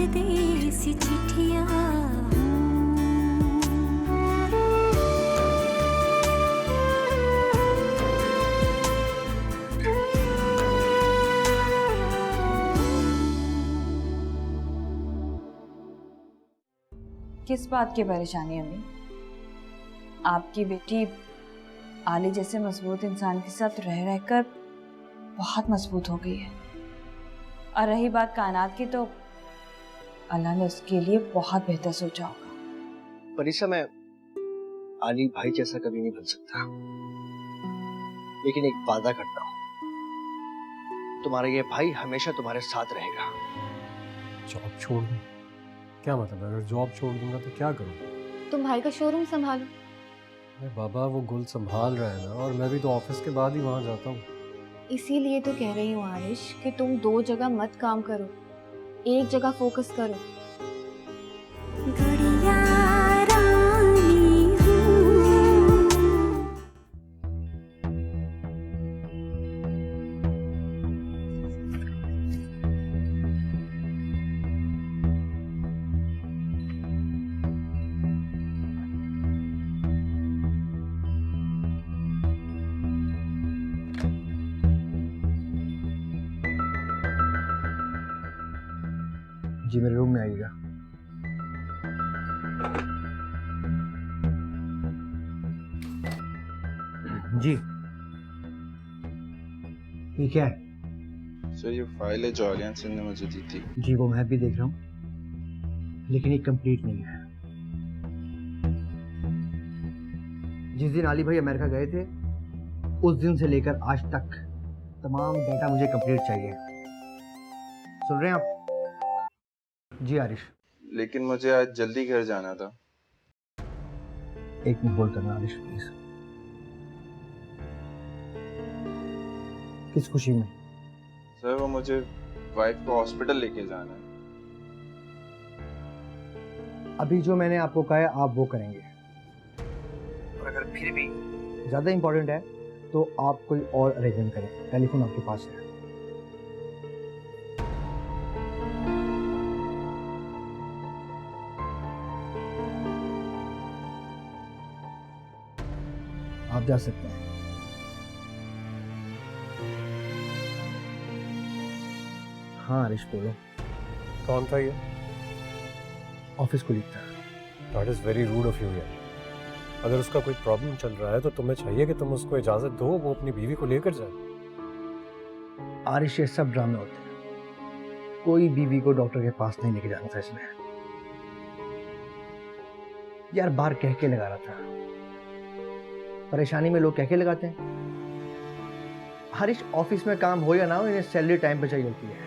परदेसी चिट्ठियां किस बात की परेशानी अम्मी? आपकी बेटी आली जैसे मजबूत इंसान के साथ रह रहकर बहुत मजबूत हो गई है। और रही बात कायनात की, तो अल्लाह ने उसके लिए बहुत बेहतर सोचा होगा। परिसा, मैं आली भाई जैसा कभी नहीं बन सकता, लेकिन एक वादा करता हूँ, तुम्हारा ये भाई हमेशा तुम्हारे साथ रहेगा। जॉब छोड़ दूं? क्या मतलब है? अगर जॉब छोड़ दूंगा तो क्या करूँ? तुम भाई का शोरूम संभालो। अरे बाबा, वो गुल संभाल रहा है ना, और मैं भी तो ऑफिस के बाद ही वहाँ जाता हूँ। इसीलिए तो कह रही हूँ आरिश कि तुम 2 जगह मत काम करो, एक जगह फोकस करो। गुड़िया रानी हूँ। जी मेरे रूम में आइएगा। जी ठीक है। सर, ये फाइल है जो आलियान सिंह ने मुझे दी थी। जी वो मैं भी देख रहा हूँ, लेकिन ये कंप्लीट नहीं है। जिस दिन आली भाई अमेरिका गए थे, उस दिन से लेकर आज तक तमाम डेटा मुझे कंप्लीट चाहिए। सुन रहे हैं आप? जी आरिश। लेकिन मुझे आज जल्दी घर जाना था। एक मिनट होल्ड करना आरिश प्लीज। किस खुशी में? सर, वो मुझे वाइफ को हॉस्पिटल लेके जाना है। अभी जो मैंने आपको कहा है आप वो करेंगे, और अगर फिर भी ज्यादा इंपॉर्टेंट है तो आप कोई और अरेंजमेंट करें। टेलीफोन आपके पास है। आप जा सकते हैं। हाँ आरिश बोलो। कौन था ये? ऑफिस को लिखता है। That is very root of you यार। अगर उसका कोई प्रॉब्लम चल रहा है तो तुम्हें चाहिए कि तुम उसको इजाजत दो, वो अपनी बीवी को लेकर जाए। आरिश ये सब ड्रामे होते हैं, कोई बीवी को डॉक्टर के पास नहीं लेके जाना था इसमें। यार बार कह के लगा रहा था, परेशानी में लोग कह के लगाते हैं। हरीश ऑफिस में काम हो या ना हो, इन्हें सैलरी टाइम पे चाहिए होती है।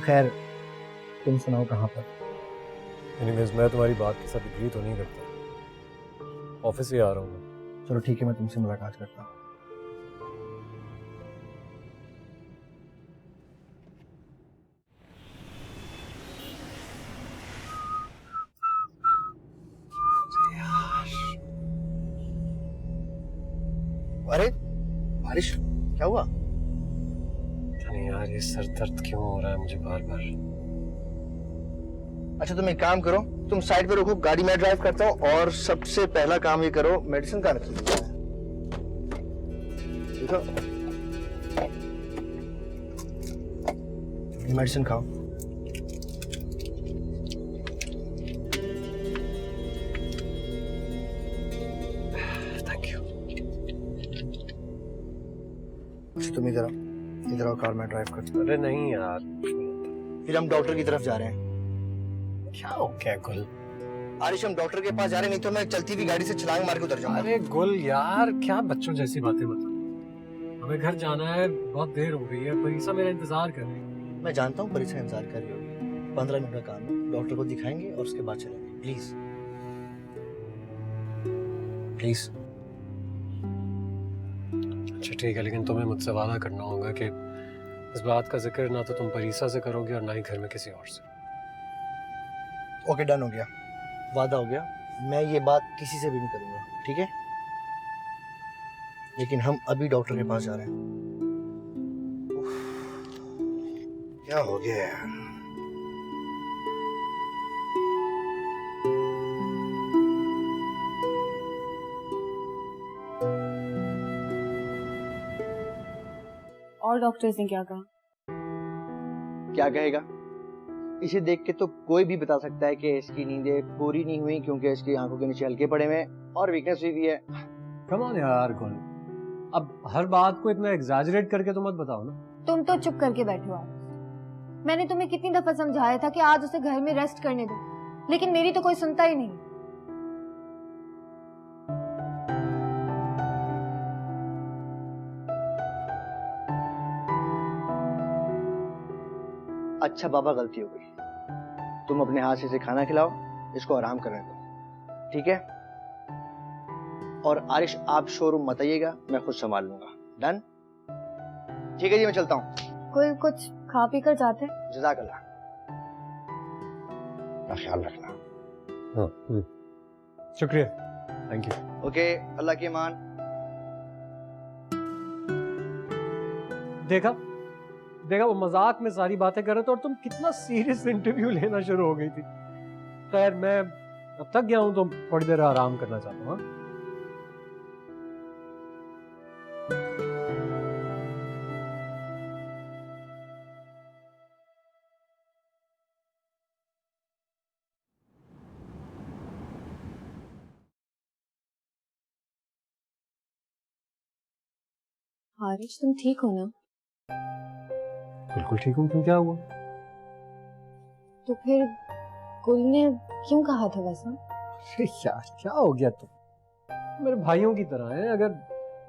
खैर तुम सुनाओ कहाँ पर? एनीवेज, मैं तुम्हारी बात के साथ एग्री तो नहीं करता। ऑफिस ही आ रहा हूँ मैं। चलो ठीक है, मैं तुमसे मुलाकात करता हूँ। अरे बारिश, क्या हुआ? नहीं यार, ये सर दर्द क्यों हो रहा है मुझे बार बार। अच्छा तुम एक काम करो, तुम साइड पे रुको, गाड़ी मैं ड्राइव करता हूँ, और सबसे पहला काम ये करो, मेडिसिन का रखो। देखो ये मेडिसिन खाओ। Thank you. अच्छा तुम इधर आओ, इधर आओ, कार में ड्राइव करता हूँ। अरे नहीं यार, फिर हम डॉक्टर की तरफ जा रहे हैं। क्या हो गया गुल? आरिश हम डॉक्टर के पास जा रहे हैं, नहीं तो मैं चलती हुई गाड़ी से छलांग मार के उतर जाऊंगा। अरे गुल यार, क्या बच्चों जैसी बातें बता। हमें घर जाना है, बहुत देर हो गई है। परिसा मेरा इंतजार कर रही है। मैं जानता हूँ परिसा इंतजार कर रही होगी। 15 मिनट का काम है, डॉक्टर को दिखाएंगे और उसके बाद चलेंगे। Please please. अच्छा ठीक है, लेकिन तुम्हें मुझसे वादा करना होगा कि इस बात का जिक्र ना तो तुम परिसा से करोगे और ना ही घर में किसी और से। ओके डन हो गया, वादा हो गया। मैं ये बात किसी से भी नहीं करूंगा, ठीक है? लेकिन हम अभी डॉक्टर के पास जा रहे हैं। उफ। क्या हो गया यार? और डॉक्टर्स ने क्या कहा? क्या कहेगा? इसे देख के तो कोई भी बता सकता है कि इसकी नींदें पूरी नहीं हुई क्योंकि इसकी आंखों के नीचे हल्के पड़े हुए हैं और वीकनेस हुई भी है। कम ऑन यार गुल, अब हर बात को इतना एग्जैजरेट करके तो मत बताओ ना। तुम तो चुप करके बैठे हो। मैंने तुम्हें कितनी दफा समझाया था कि आज उसे घर में रेस्ट करने दो, लेकिन मेरी तो कोई सुनता ही नहीं। अच्छा बाबा, गलती हो गई। तुम अपने हाथ से इसे खाना खिलाओ, इसको आराम करने दो, ठीक है? और आरिश, आप शोरूम मत आइएगा, मैं खुद संभाल लूंगा। डन? ठीक है जी, मैं चलता हूँ। कोई कुछ खा पी कर जाते? जज़ाकल्लाह। का ख्याल रखना। हाँ, शुक्रिया, थैंक यू। ओके, अल्लाह की अमान। देखा देखा, वो मजाक में सारी बातें कर रहे थे और तुम कितना सीरियस इंटरव्यू लेना शुरू हो गई थी। खैर, मैं अब थक गया हूं तो थोड़ी देर आराम करना चाहता हूँ। हारिश, तुम ठीक हो ना? बिल्कुल ठीक हूँ, क्यों, क्या हुआ? तो फिर गुल ने क्यों कहा था वैसा? अरे यार, क्या हो गया तुम? मेरे भाइयों की तरह है। अगर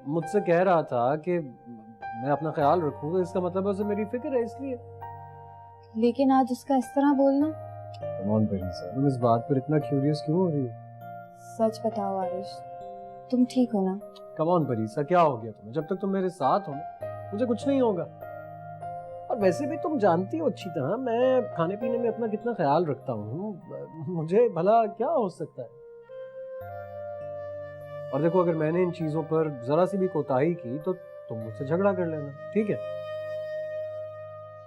मुझसे कह रहा था कि मैं अपना ख्याल रखूं तो इसका मतलब है उसे मेरी फिक्र है, इसलिए। लेकिन आज उसका इस तरह बोलना। कौन सर, तुम इस बात पर इतना क्यूरियस क्यों हो रही हो? सच बताओ हारिश, तुम ठीक हो ना? कम ऑन परीसा, क्या हो गया तुम्हें? जब तक तुम मेरे साथ हो ना, मुझे कुछ नहीं होगा। और वैसे भी तुम जानती हो अच्छी तरह मैं खाने पीने में अपना कितना ख्याल रखता हूँ। मुझे भला क्या हो सकता है? और देखो, अगर मैंने इन चीजों पर जरा सी भी कोताही की तो तुम मुझसे झगड़ा कर लेना, ठीक है?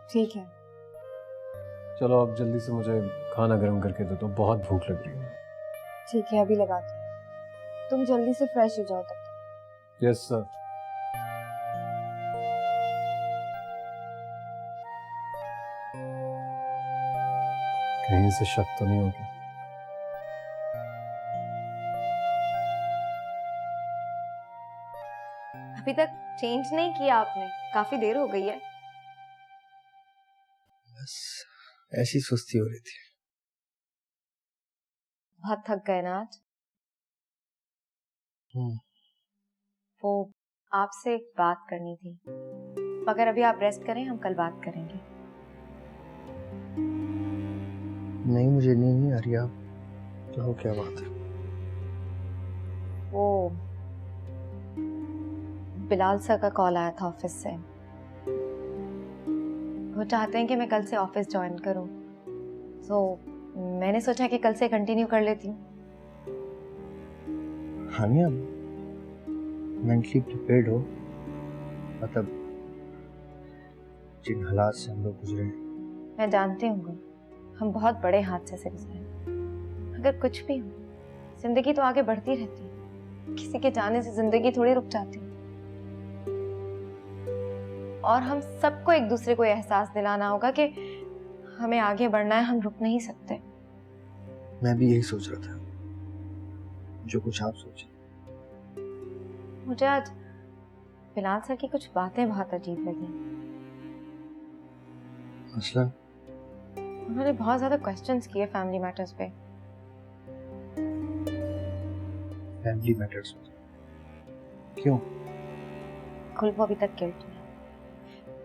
ठीक है। चलो अब जल्दी से मुझे खाना गर्म करके दे दो, बहुत भूख लग रही है। ठीक है, अभी लगाती हूँ। तुम जल्दी से फ्रेश हो जाओ तब तक। Yes sir. कहीं से शक तो नहीं हो गया? अभी तक चेंज नहीं किया आपने, काफी देर हो गई है। बस ऐसी सुस्ती हो रही थी। बहुत थक गए ना आज? वो आपसे एक बात करनी थी। अगर अभी आप रेस्ट करें, हम कल बात करेंगे। नहीं, मुझे नहीं आ रही। आप कहो, क्या बात है? वो बिलाल सर का कॉल आया था ऑफिस से। वो चाहते हैं कि मैं कल से ऑफिस ज्वाइन करूं, तो मैंने सोचा कि कल से कंटिन्यू कर लेती हूँ। हानिया, मेंटली प्रिपेयर्ड हो, मतलब जिन हालात से हम लोग गुजरे हैं। मैं जानती हूँ हम बहुत बड़े हादसे से गुजरे हैं। अगर कुछ भी हो, जिंदगी तो आगे बढ़ती रहती है। किसी के जाने से जिंदगी थोड़ी रुक जाती है। और हम सबको एक दूसरे को एहसास दिलाना होगा कि हमें आगे बढ़ना है, हम रुक नहीं सकते। मैं भी यही सोच रहा था, जो कुछ आप सोचे। मुझे आज बिलाल सर की कुछ बातें बहुत अजीब लगी। मसला? उन्होंने बहुत ज्यादा क्वेश्चंस किए फैमिली मैटर्स पे। Family matters? क्यों? कुल वो अभी तक गिल्ट में है।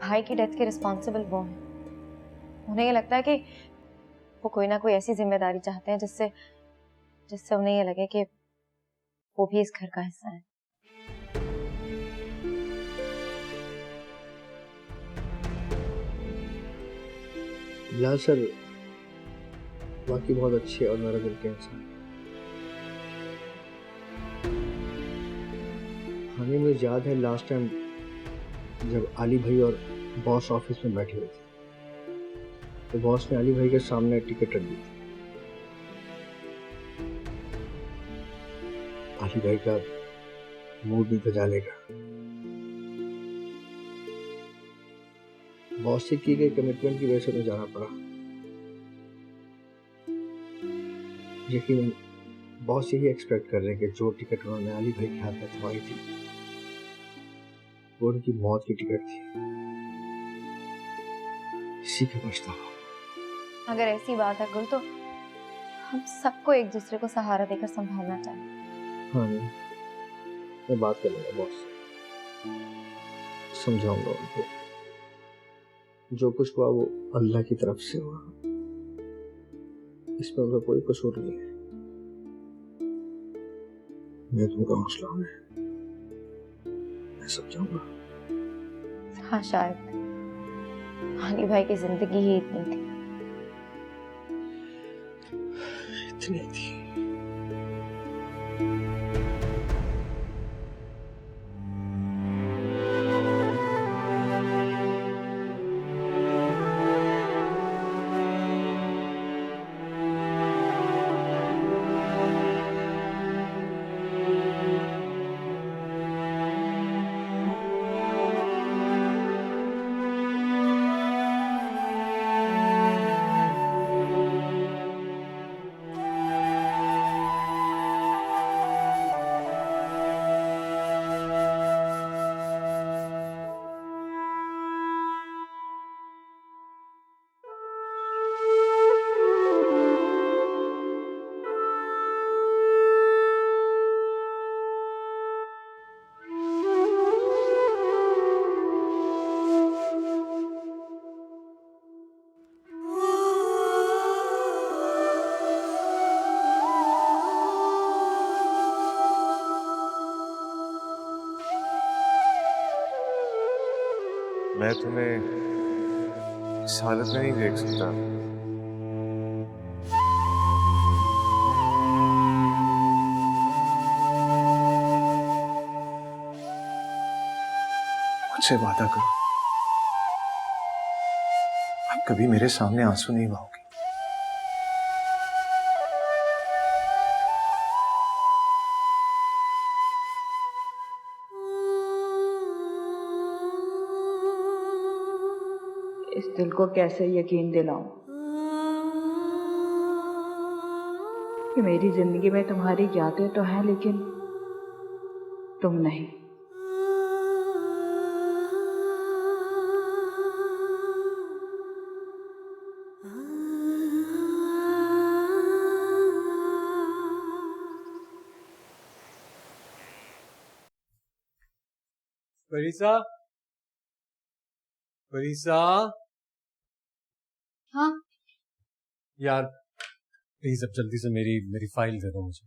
भाई की डेथ के रिस्पॉन्सिबल वो हैं। उन्हें ये लगता है कि वो कोई ना कोई ऐसी जिम्मेदारी चाहते हैं जिससे उन्हें ये लगे कि वो भी इस घर का हिस्सा है। बिलाल सर वाकई बहुत अच्छे और नरम दिल के इंसान। हमें मुझे याद है लास्ट टाइम जब आली भाई और बॉस ऑफिस में बैठे हुए थे, तो बॉस ने अली भाई के सामने टिकट रख दी थी। अली भाई का मूड भी बजा लेगा। बॉस से की गई कमिटमेंट की वजह से मुझे जाना पड़ा। यकीनन बॉस यही एक्सपेक्ट कर रहे हैं कि जो टिकट उन्होंने अली भाई के हाथ में थमाई थी वो उनकी मौत की टिकट थी। इसी का पछतावा। अगर ऐसी बात है गुल, तो हम सबको एक दूसरे को सहारा देकर संभालना चाहिए। हाँ नहीं, मैं बात कर लूंगा बॉस से, समझाऊंगा उनको जो कुछ हुआ वो अल्लाह की तरफ से हुआ, इसमें उनका कोई कसूर नहीं है। मैं तुमका हौसला हूं, मैं समझाऊंगा। हाँ, शायद अली भाई की जिंदगी ही इतनी थी। इतनी थी। मैं तुम्हें इस हालत में नहीं देख सकता। मुझसे वादा करो, अब कभी मेरे सामने आंसू नहीं बहाओगे। इस दिल को कैसे यकीन दिलाऊं कि मेरी जिंदगी में तुम्हारी यादें तो हैं लेकिन तुम नहीं। फरीसा, फरीसा, हाँ यार प्लीज अब जल्दी से मेरी फाइल दे दो मुझे।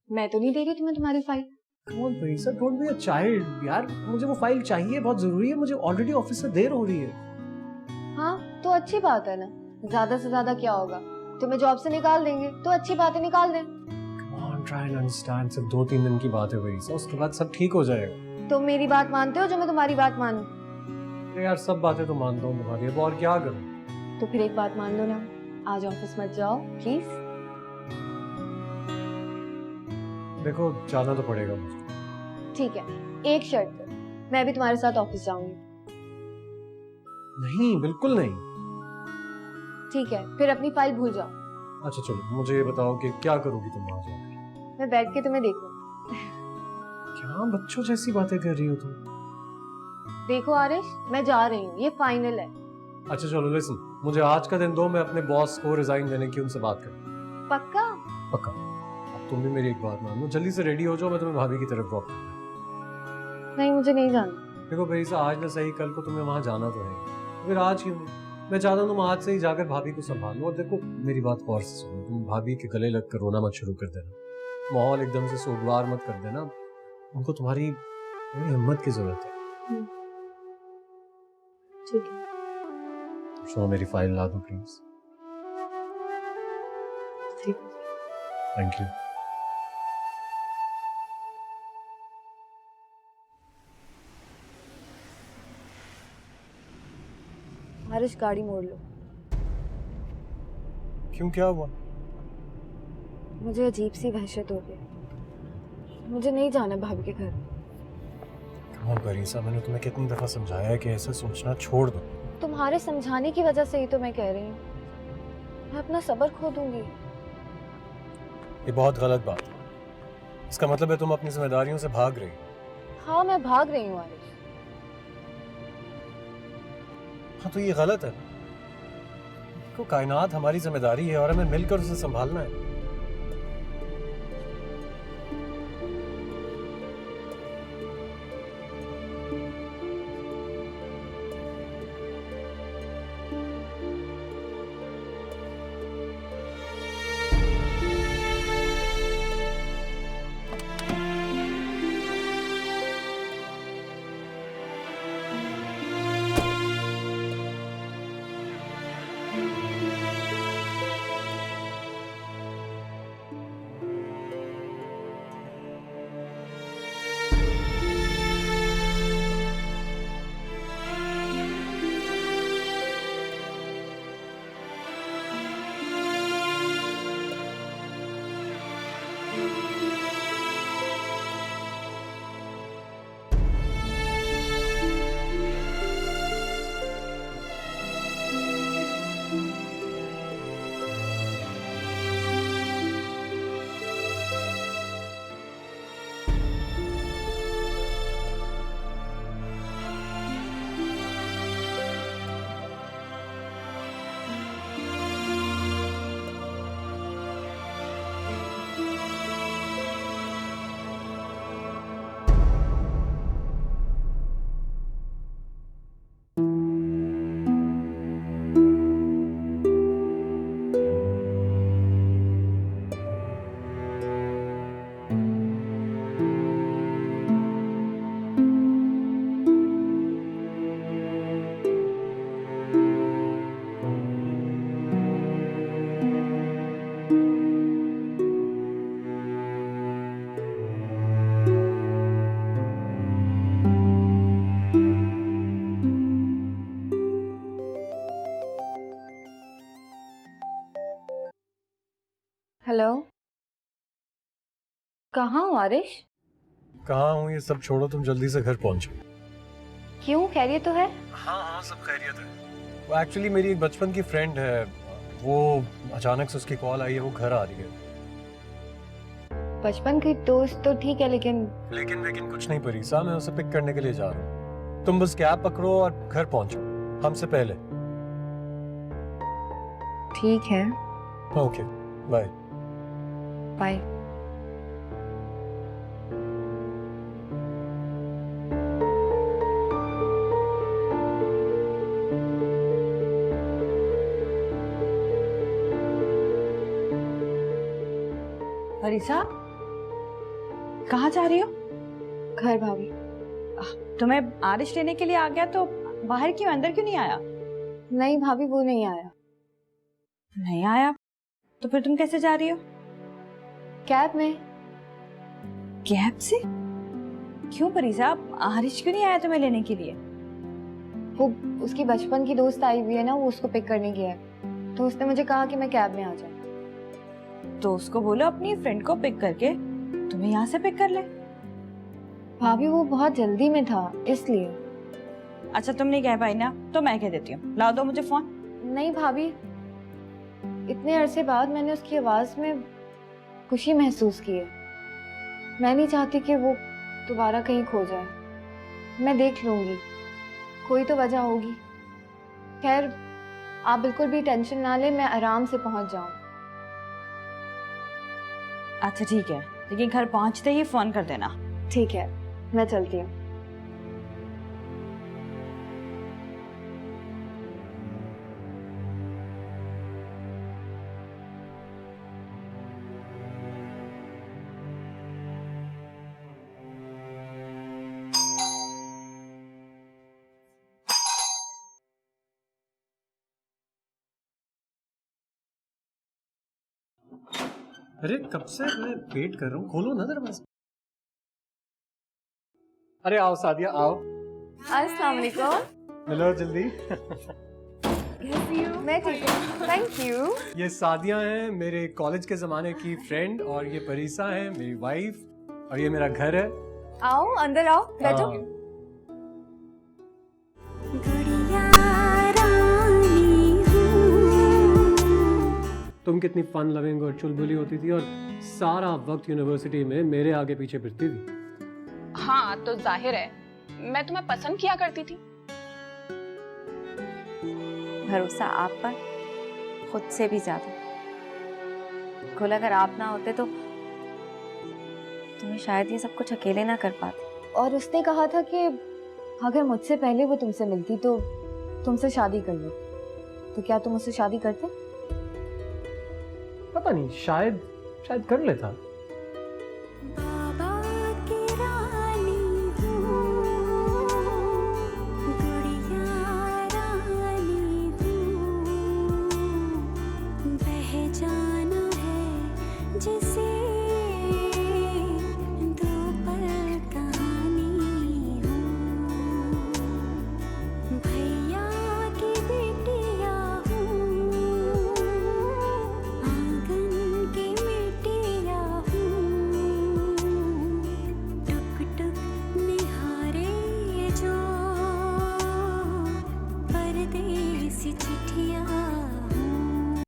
मैं तो नहीं दे रही तुम्हें तुम्हारी file. Come on Farisa, don't be a child यार, मुझे वो फाइल चाहिए, बहुत जरूरी है, मुझे ऑलरेडी ऑफिस से देर हो रही है। हाँ तो अच्छी बात है ना, ज्यादा से ज्यादा क्या होगा, तुम्हें जॉब से निकाल देंगे तो अच्छी बात है, निकाल दें। Come on, try and understand, सिर्फ 2-3 दिन की बात है फरीसा, उसके बाद सब ठीक हो जाएगा। तुम मेरी बात मानते हो जो मैं तुम्हारी बात मानूं? अरे यार सब बातें तो मानता हूँ तुम्हारी, अब और क्या करूँ। तो फिर एक बात मान लो ना, आज ऑफिस मत जाओ प्लीज। देखो जाना तो पड़ेगा मुझे। ठीक है, एक शर्त पे, मैं भी तुम्हारे साथ ऑफिस जाऊंगी। नहीं, बिल्कुल नहीं। ठीक है, फिर अपनी फाइल भूल जाओ। अच्छा चलो, मुझे ये बताओ कि क्या करोगी तुम वहां जाकर? मैं बैठ के तुम्हें देखूं। क्या बच्चों जैसी बातें कर रही हो तुम? देखो आरिश, मैं जा रही हूँ, ये फाइनल है। अच्छा चलो लिसन, मुझे आज का दिन दो, मैं अपने बॉस को रिजाइन देने की उनसे बात करूँ। पक्का? पक्का। अब तुम भी मेरी एक बात मान लो, जल्दी से रेडी हो जाओ, मैं तुम्हें भाभी की तरफ ड्रॉप करूँ। नहीं, मुझे नहीं जाना। देखो भैया, आज ना सही कल को तुम्हें वहां जाना तो है, फिर आज क्यों नहीं? मैं चाहता हूँ तुम आज से ही जाकर भाभी को संभालो। और देखो मेरी बात गौर से सुनो, तुम भाभी के गले लगकर रोना मत शुरू कर देना, माहौल एकदम से सोगवार मत कर देना, उनको तुम्हारी हिम्मत की जरूरत है। ठीक है। सुनो, मेरी फाइल ला दो प्लीज। ठीक। Thank you. आरिश गाड़ी मोड़ लो। क्यों, क्या हुआ? मुझे अजीब सी वहशत हो गई। मुझे नहीं जाना भाभी के घर। कौन परीसा, मैंने तुम्हें कितनी दफा समझाया है कि ऐसा सोचना छोड़ दो। तुम्हारे समझाने की वजह से ही तो मैं कह रही हूँ। मैं अपना सब्र खो दूंगी। ये बहुत गलत बात है। इसका मतलब है तुम अपनी जिम्मेदारियों से भाग रही हो। हाँ, मैं भाग रही हूँ आरिश। हाँ तो ये गलत है। देखो, कायनात हमारी जिम्मेदारी है और हमें मिलकर उसे संभालना है। हेलो, कहाँ हो आरिश? कहाँ हूँ ये सब छोड़ो, तुम जल्दी से घर पहुंचो। क्यों, खैरियत तो है? हाँ हाँ, सब खैरियत है। वो एक्चुअली मेरी एक बचपन की फ्रेंड है, वो अचानक से उसकी कॉल आई है, वो घर आ रही है। बचपन की दोस्त तो ठीक है, लेकिन लेकिन कुछ नहीं परीसा, मैं उसे पिक करने के लिए जा रहा हूँ। तुम बस कैब पकड़ो और घर पहुंचो हमसे पहले। ठीक है, ओके, बाय। बाय। परीसा, कहाँ जा रही हो? घर भाभी। तुम्हें आरिश लेने के लिए आ गया तो बाहर क्यों, अंदर क्यों नहीं आया? नहीं भाभी, वो नहीं आया। नहीं आया तो फिर तुम कैसे जा रही हो? कैब में। कैब से? क्यों परीसा, आरिश क्यों नहीं आया तुम्हें लेने के लिए? वो उसकी बचपन की दोस्त आई हुई है ना, वो उसको पिक करने गया है, तो उसने मुझे कहा कि मैं कैब में आ जाऊं। तो उसको बोलो अपनी फ्रेंड को पिक करके तुम्हें यहाँ से पिक कर ले। भाभी वो बहुत जल्दी में था, इसलिए। अच्छा तुम नहीं कह पाई ना, तो मैं कह देती हूँ, लाओ दो मुझे फोन। नहीं भाभी, इतने अरसे बाद मैंने उसकी आवाज में खुशी महसूस की है। मैं नहीं चाहती कि वो दोबारा कहीं खो जाए। मैं देख लूंगी, कोई तो वजह होगी। खैर, आप बिल्कुल भी टेंशन ना लें, मैं आराम से पहुंच जाऊं। अच्छा ठीक है, लेकिन घर पहुंचते ही फोन कर देना। ठीक है, मैं चलती हूँ। अरे कब से मैं वेट कर रहा हूँ, खोलो ना दरवाजा। अरे आओ सादिया, आओ। अस्सलाम वालेकुम। मिलो जल्दी। मैं ठीक हूँ, थैंक यू। ये सादिया हैं मेरे कॉलेज के ज़माने की फ्रेंड, और ये परीसा है मेरी वाइफ, और ये मेरा घर है। आओ अंदर आओ, बैठो। हाँ। गुड़िया रानी हूँ। तुम कितनी फन लविंग और चुलबुली होती थी, और सारा वक्त यूनिवर्सिटी में मेरे आगे पीछे फिरती थी। हाँ तो जाहिर है मैं तुम्हें पसंद किया करती थी। भरोसा आप पर खुद से भी ज्यादा। कुल अगर आप ना होते तो तुम्हें शायद ये सब कुछ अकेले ना कर पाते। और उसने कहा था कि अगर मुझसे पहले वो तुमसे मिलती तो तुमसे शादी कर ले। तो क्या तुम उससे शादी करते? पता नहीं, शायद कर लेता।